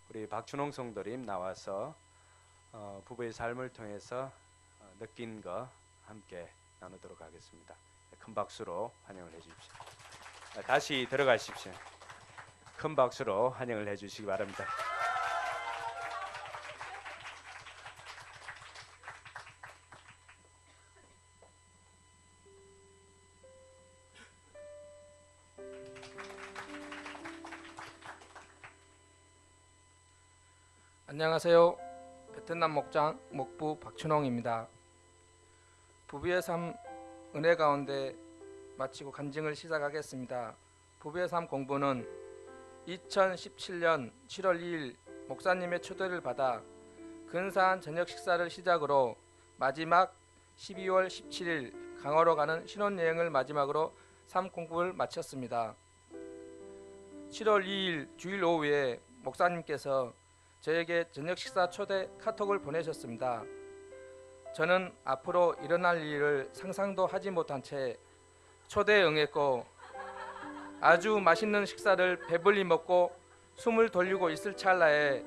우리 박춘홍 성도님 나와서 부부의 삶을 통해서 느낀 거 함께 나누도록 하겠습니다. 큰 박수로 환영을 해주십시오. 다시 들어가십시오. 큰 박수로 환영을 해주시기 바랍니다. 안녕하세요. 베트남 목장 목부 박춘홍입니다. 부부의 삶 은혜 가운데 마치고 간증을 시작하겠습니다. 부부의 삶 공부는 2017년 7월 2일 목사님의 초대를 받아 근사한 저녁 식사를 시작으로 마지막 12월 17일 강화로 가는 신혼여행을 마지막으로 삶 공부를 마쳤습니다. 7월 2일 주일 오후에 목사님께서 저에게 저녁 식사 초대 카톡을 보내셨습니다. 저는 앞으로 일어날 일을 상상도 하지 못한 채 초대에 응했고 아주 맛있는 식사를 배불리 먹고 숨을 돌리고 있을 찰나에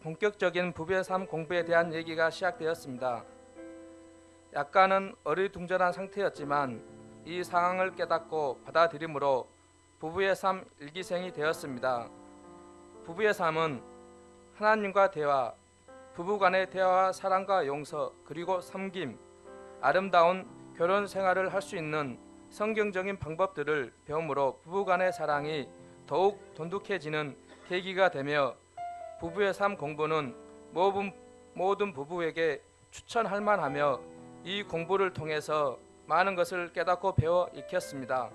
본격적인 부부의 삶 공부에 대한 얘기가 시작되었습니다. 약간은 어리둥절한 상태였지만 이 상황을 깨닫고 받아들임으로 부부의 삶 일기생이 되었습니다. 부부의 삶은 하나님과 대화, 부부간의 대화와 사랑과 용서, 그리고 섬김, 아름다운 결혼 생활을 할 수 있는 성경적인 방법들을 배움으로 부부간의 사랑이 더욱 돈독해지는 계기가 되며 부부의 삶 공부는 모든 부부에게 추천할 만하며 이 공부를 통해서 많은 것을 깨닫고 배워 익혔습니다.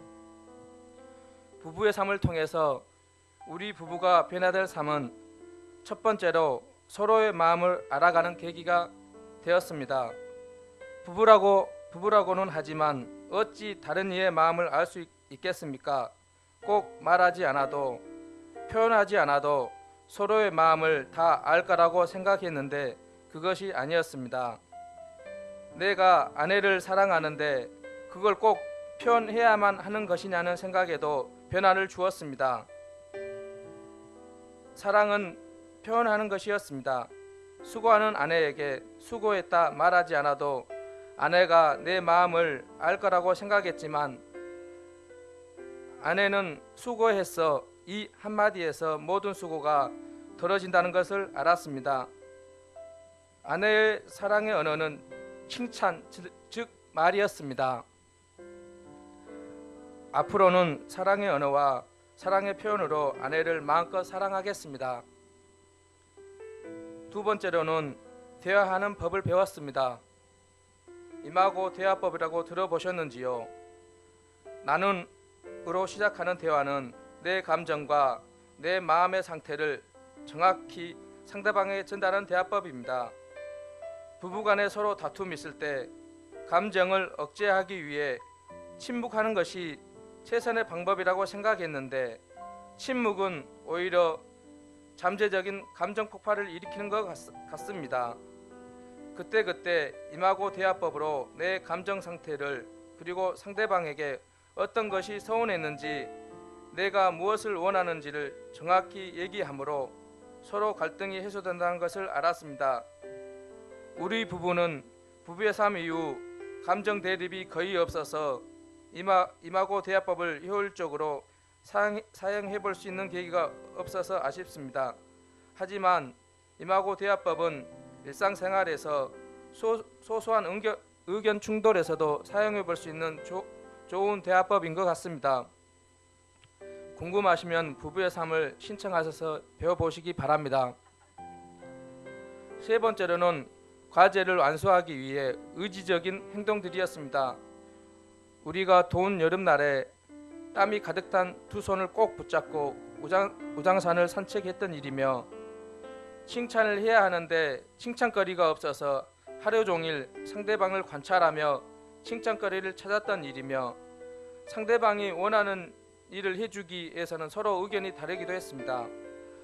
부부의 삶을 통해서 우리 부부가 변화될 삶은 첫 번째로 서로의 마음을 알아가는 계기가 되었습니다. 부부라고는 하지만 어찌 다른 이의 마음을 알 수 있겠습니까? 꼭 말하지 않아도 표현하지 않아도 서로의 마음을 다 알 거라고 생각했는데 그것이 아니었습니다. 내가 아내를 사랑하는데 그걸 꼭 표현해야만 하는 것이냐는 생각에도 변화를 주었습니다. 사랑은 표현하는 것이었습니다. 수고하는 아내에게 수고했다 말하지 않아도 아내가 내 마음을 알 거라고 생각했지만 아내는 수고했어 이 한마디에서 모든 수고가 덜어진다는 것을 알았습니다. 아내의 사랑의 언어는 칭찬, 즉 말이었습니다. 앞으로는 사랑의 언어와 사랑의 표현으로 아내를 마음껏 사랑하겠습니다. 두 번째로는 대화하는 법을 배웠습니다. 임하고 대화법이라고 들어보셨는지요? 나는으로 시작하는 대화는 내 감정과 내 마음의 상태를 정확히 상대방에게 전달하는 대화법입니다. 부부간에 서로 다툼이 있을 때 감정을 억제하기 위해 침묵하는 것이 최선의 방법이라고 생각했는데 침묵은 오히려 잠재적인 감정 폭발을 일으키는 것 같습니다. 그때 임하고 대화법으로 내 감정 상태를 그리고 상대방에게 어떤 것이 서운했는지 내가 무엇을 원하는지를 정확히 얘기함으로 서로 갈등이 해소된다는 것을 알았습니다. 우리 부부는 부부의 삶 이후 감정 대립이 거의 없어서 임하고 대화법을 효율적으로 사용해 볼 수 있는 계기가 없어서 아쉽습니다. 하지만 임하고 대화법은 일상생활에서 소소한 의견 충돌에서도 사용해 볼 수 있는 좋은 대화법인 것 같습니다. 궁금하시면 부부의 삶을 신청하셔서 배워보시기 바랍니다. 세 번째로는 과제를 완수하기 위해 의지적인 행동들이었습니다. 우리가 더운 여름날에 땀이 가득 찬 두 손을 꼭 붙잡고 우장산을 산책했던 일이며 칭찬을 해야 하는데 칭찬거리가 없어서 하루 종일 상대방을 관찰하며 칭찬거리를 찾았던 일이며 상대방이 원하는 일을 해주기 위해서는 서로 의견이 다르기도 했습니다.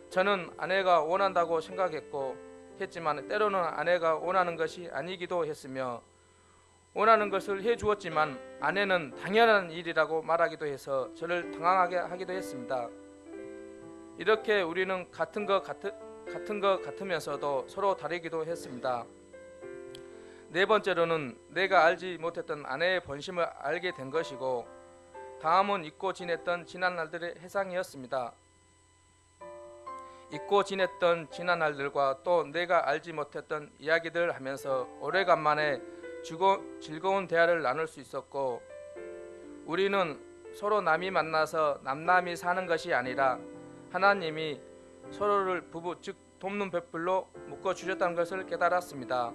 저는 아내가 원한다고 생각했지만 때로는 아내가 원하는 것이 아니기도 했으며 원하는 것을 해주었지만 아내는 당연한 일이라고 말하기도 해서 저를 당황하게 하기도 했습니다. 이렇게 우리는 같은 것 같으면서도 서로 다르기도 했습니다. 네 번째로는 내가 알지 못했던 아내의 본심을 알게 된 것이고, 다음은 잊고 지냈던 지난 날들의 해상이었습니다. 잊고 지냈던 지난 날들과 또 내가 알지 못했던 이야기들을 하면서 오래간만에 즐거운 대화를 나눌 수 있었고, 우리는 서로 남이 만나서 남남이 사는 것이 아니라 하나님이 서로를 부부 즉 돕는 벽불로 묶어주셨다는 것을 깨달았습니다.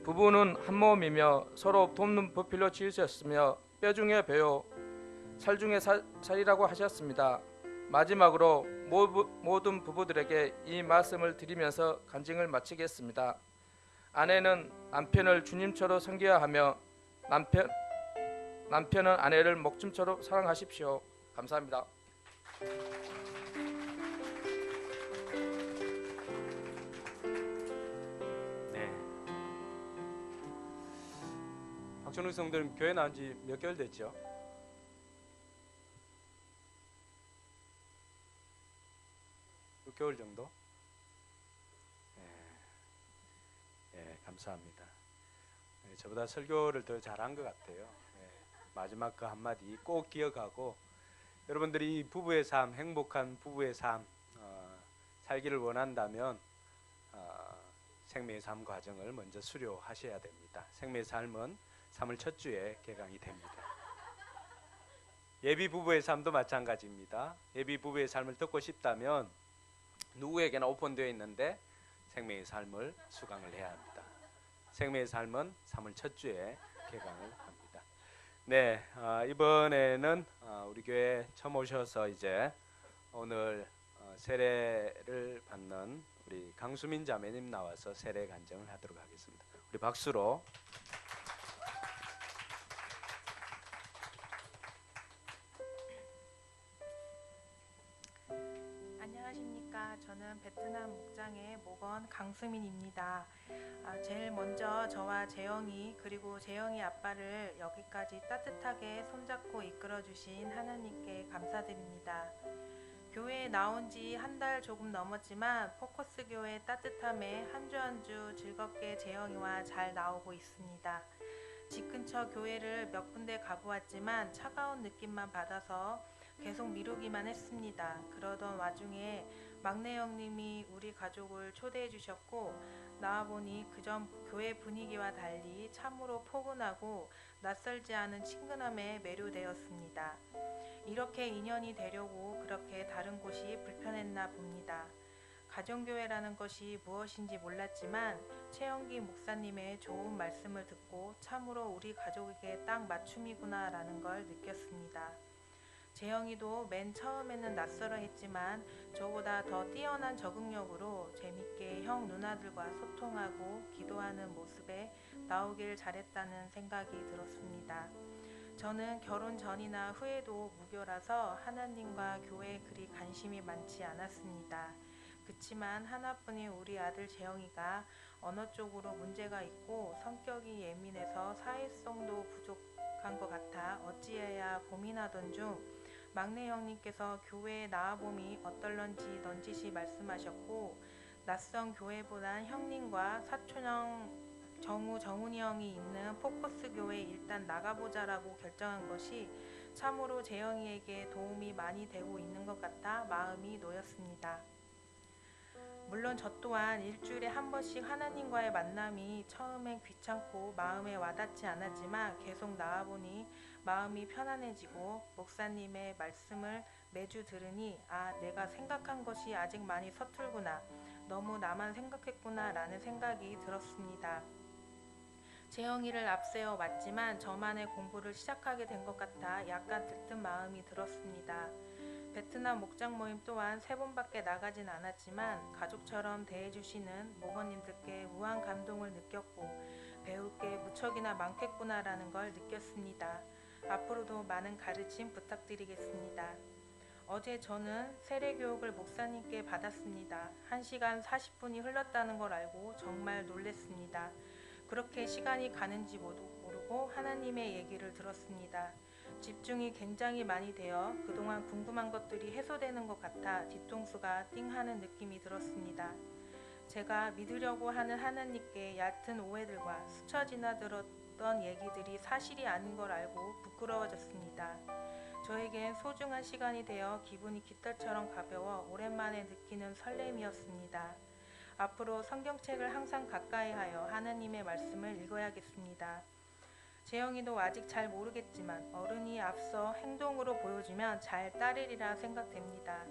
부부는 한 몸이며 서로 돕는 보필로 지으셨으며 뼈 중에 뼈요 살 중에 살이라고 하셨습니다. 마지막으로 모든 부부들에게 이 말씀을 드리면서 간증을 마치겠습니다. 아내는 남편을 주님처럼 섬겨야 하며 남편은 아내를 목숨처럼 사랑하십시오. 감사합니다. 네. 박준욱 성도님 교회 나온 지 몇 개월 됐죠? 6개월 정도? 감사합니다. 저보다 설교를 더 잘한 것 같아요. 마지막 그 한마디 꼭 기억하고 여러분들이 이 부부의 삶, 행복한 부부의 삶 살기를 원한다면 생명의 삶 과정을 먼저 수료하셔야 됩니다. 생명의 삶은 3월 첫 주에 개강이 됩니다. 예비 부부의 삶도 마찬가지입니다. 예비 부부의 삶을 듣고 싶다면 누구에게나 오픈되어 있는데 생명의 삶을 수강을 해야 합니다. 생명의 삶은 3월 첫 주에 개강을 합니다. 네, 이번에는 우리 교회 처음 오셔서 이제 오늘 세례를 받는 우리 강수민 자매님 나와서 세례 간증을 하도록 하겠습니다. 우리 박수로. 안녕하십니까. 저는 베트남 목장의 목원 강수민입니다. 제일 먼저 저와 재영이 그리고 재영이 아빠를 여기까지 따뜻하게 손잡고 이끌어주신 하나님께 감사드립니다. 교회에 나온 지 한 달 조금 넘었지만 포커스 교회 따뜻함에 한 주 한 주 즐겁게 재영이와 잘 나오고 있습니다. 집 근처 교회를 몇 군데 가보았지만 차가운 느낌만 받아서 계속 미루기만 했습니다. 그러던 와중에 막내 형님이 우리 가족을 초대해 주셨고 나와보니 그전 교회 분위기와 달리 참으로 포근하고 낯설지 않은 친근함에 매료되었습니다. 이렇게 인연이 되려고 그렇게 다른 곳이 불편했나 봅니다. 가정교회라는 것이 무엇인지 몰랐지만 최영기 목사님의 좋은 말씀을 듣고 참으로 우리 가족에게 딱 맞춤이구나 라는 걸 느꼈습니다. 재영이도 맨 처음에는 낯설어 했지만 저보다 더 뛰어난 적응력으로 재밌게 형 누나들과 소통하고 기도하는 모습에 나오길 잘했다는 생각이 들었습니다. 저는 결혼 전이나 후에도 무교라서 하나님과 교회에 그리 관심이 많지 않았습니다. 그치만 하나뿐인 우리 아들 재영이가 언어 쪽으로 문제가 있고 성격이 예민해서 사회성도 부족한 것 같아 어찌해야 고민하던 중 막내 형님께서 교회에 나와봄이 어떨런지 넌지시 말씀하셨고 낯선 교회보단 형님과 사촌형 정훈이 형이 있는 포커스 교회에 일단 나가보자라고 결정한 것이 참으로 재영이에게 도움이 많이 되고 있는 것 같아 마음이 놓였습니다. 물론 저 또한 일주일에 한 번씩 하나님과의 만남이 처음엔 귀찮고 마음에 와닿지 않았지만 계속 나와보니 마음이 편안해지고 목사님의 말씀을 매주 들으니 내가 생각한 것이 아직 많이 서툴구나, 너무 나만 생각했구나 라는 생각이 들었습니다. 재영이를 앞세워 왔지만 저만의 공부를 시작하게 된 것 같아 약간 들뜬 마음이 들었습니다. 베트남 목장 모임 또한 3번밖에 나가진 않았지만 가족처럼 대해주시는 목원님들께 무한 감동을 느꼈고 배울 게 무척이나 많겠구나 라는 걸 느꼈습니다. 앞으로도 많은 가르침 부탁드리겠습니다. 어제 저는 세례교육을 목사님께 받았습니다. 1시간 40분이 흘렀다는 걸 알고 정말 놀랐습니다. 그렇게 시간이 가는지 모르고 하나님의 얘기를 들었습니다. 집중이 굉장히 많이 되어 그동안 궁금한 것들이 해소되는 것 같아 뒤통수가 띵하는 느낌이 들었습니다. 제가 믿으려고 하는 하나님께 얕은 오해들과 스쳐 지나들었던 얘기들이 사실이 아닌 걸 알고 부끄러워졌습니다. 저에겐 소중한 시간이 되어 기분이 깃털처럼 가벼워 오랜만에 느끼는 설렘이었습니다. 앞으로 성경책을 항상 가까이 하여 하나님의 말씀을 읽어야겠습니다. 재영이도 아직 잘 모르겠지만 어른이 앞서 행동으로 보여주면 잘 따르리라 생각됩니다.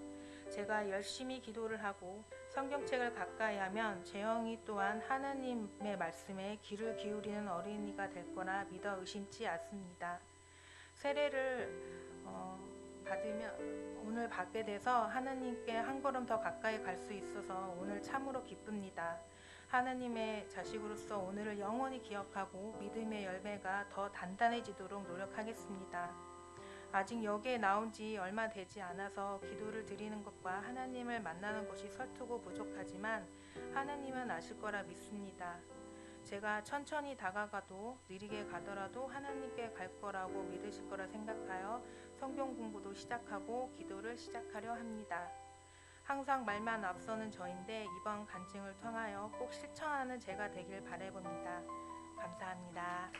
제가 열심히 기도를 하고 성경책을 가까이 하면 재영이 또한 하나님의 말씀에 귀를 기울이는 어린이가 될 거라 믿어 의심치 않습니다. 세례를 오늘 받게 돼서 하나님께 한 걸음 더 가까이 갈 수 있어서 오늘 참으로 기쁩니다. 하나님의 자식으로서 오늘을 영원히 기억하고 믿음의 열매가 더 단단해지도록 노력하겠습니다. 아직 여기에 나온 지 얼마 되지 않아서 기도를 드리는 것과 하나님을 만나는 것이 서투고 부족하지만 하나님은 아실 거라 믿습니다. 제가 천천히 다가가도 느리게 가더라도 하나님께 갈 거라고 믿으실 거라 생각하여 성경 공부도 시작하고 기도를 시작하려 합니다. 항상 말만 앞서는 저인데 이번 간증을 통하여 꼭 실천하는 제가 되길 바라봅니다. 감사합니다.